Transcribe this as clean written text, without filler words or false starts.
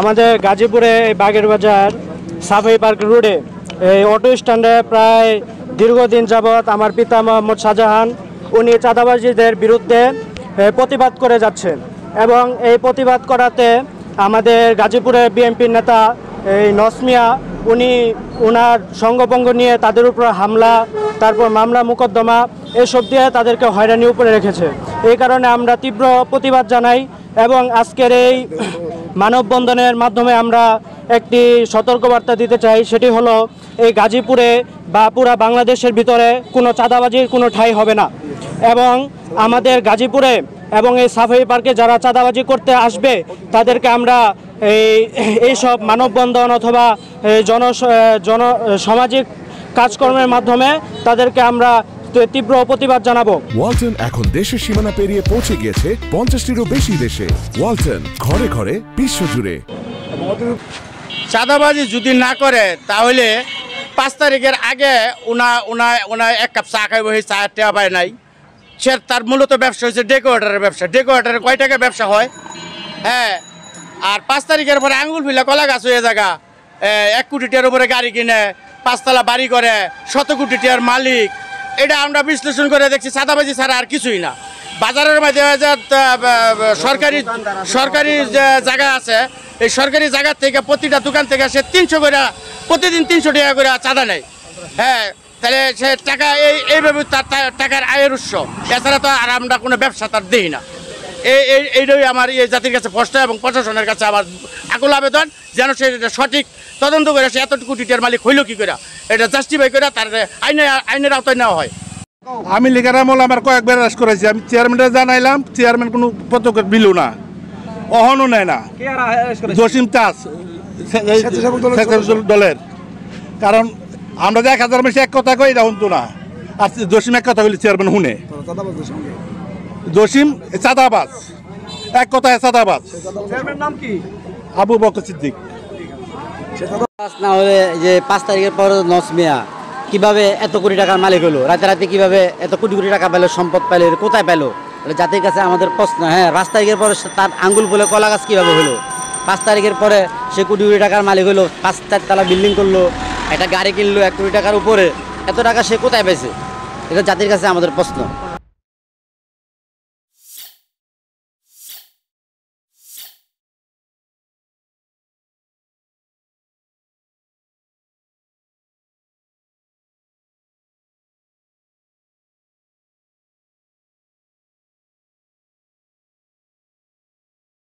আমাদের গাজীপুরে বাগের বাজার সাফাই পার্ক রোডে এই অটো স্ট্যান্ডে প্রায় দীর্ঘদিন যাবৎ আমার পিতা মোহাম্মদ শাহজাহান উনি চাঁদাবাজিদের বিরুদ্ধে প্রতিবাদ করে যাচ্ছেন এবং এই প্রতিবাদ করাতে আমাদের গাজীপুরের বিএনপির নেতা এই নসমিয়া উনি ওনার সঙ্গভঙ্গ নিয়ে তাদের উপর হামলা, তারপর মামলা মোকদ্দমা এসব দিয়ে তাদেরকে হয়রানি উপরে রেখেছে। এই কারণে আমরা তীব্র প্রতিবাদ জানাই এবং আজকের এই মানববন্ধনের মাধ্যমে আমরা একটি সতর্কবার্তা দিতে চাই। সেটি হলো এই গাজীপুরে বা পুরা বাংলাদেশের ভিতরে কোনো চাঁদাবাজির কোনো ঠাঁই হবে না এবং আমাদের গাজীপুরে এবং এই সাফাই পার্কে যারা চাঁদাবাজি করতে আসবে তাদেরকে আমরা এইসব মানববন্ধন অথবা সামাজিক কাজকর্মের মাধ্যমে তাদেরকে আমরা তীব্র প্রতিবাদ জানাবো। ওয়ালটন এখন দেশের সীমানা পেরিয়ে পৌঁছে গিয়েছে 50টিরও বেশি দেশে। ওয়ালটন, ঘরে ঘরে বিশ্বজুড়ে। চাঁদাবাজি যদি না করে তাহলে 5 তারিখের আগে ওনা এক কাপ চা খাইব, সেই চা টেয়া পায় নাই। সে তার মূলত ব্যবসা হচ্ছে ডেকোরেটারের ব্যবসা। ডেকোরেটারের কয় টাকা ব্যবসা হয়? হ্যাঁ, আর 5 তারিখের পরে আঙ্গুল ফিলা কলা গাছ হয়ে জায়গা 1 কোটি টাকার উপরে গাড়ি কিনে 5 তলা বাড়ি করে 100 কোটি টাকার মালিক। এটা আমরা বিশ্লেষণ করে দেখছি চাঁদাবাজি ছাড়া আর কিছুই না। বাজারের মধ্যে সরকারি যে জায়গা আছে, এই সরকারি জায়গা থেকে প্রতিটা দোকান থেকে সে 300 করে প্রতিদিন 300 টাকা করে চাঁদা নেয়। হ্যাঁ, তাহলে সে টাকা এইভাবে তার টাকার আয়ের উৎস, এছাড়া তো আর আমরা কোনো ব্যবসা তার দিই না। এইটাই আমার এই জাতির কাছে প্রশ্ন এবং প্রশাসনের কাছে আমার আকুল আবেদন, যেন সে সঠিক তদন্ত করে সে এত কোটি টাকার মালিক হইল কি করে, এটা জাস্টিফাই করে তার আইনের আওতায় নেওয়া হয়। আমি লিগার আমল আমার কয়েকবার অ্যারেস্ট করেছি। আমি চেয়ারম্যানটা জানাইলাম, চেয়ারম্যান কোনো পদক্ষেপ দিল না, অহনও নেয় না। জসিম তাস দলের, কারণ আমরা যে 1000 বেশি এক কথা কই এটা শুনতো না, আর জসিম এক কথা কইলে চেয়ারম্যান শুনে। জসিম চাঁদাবাজ, এক কথায় চাঁদাবাজ। আবু বকর সিদ্দিক। না হলে যে 5 তারিখের পর নসমিয়া কিভাবে এত কোটি টাকার মালিক হলো, রাতে কিভাবে এত কোটি কোটি টাকা পেলো, সম্পদ পেলো, কোথায় পেলো, জাতির কাছে আমাদের প্রশ্ন। হ্যাঁ, 5 তারিখের পরে তার আঙ্গুল বলে কলা গাছ কীভাবে হলো? 5 তারিখের পরে সে কোটি কোটি টাকার মালিক হলো, 5-4 তলা বিল্ডিং করলো, একটা গাড়ি কিনলো 1 কোটি টাকার উপরে, এত টাকা সে কোথায় পেয়েছে? এটা জাতির কাছে আমাদের প্রশ্ন।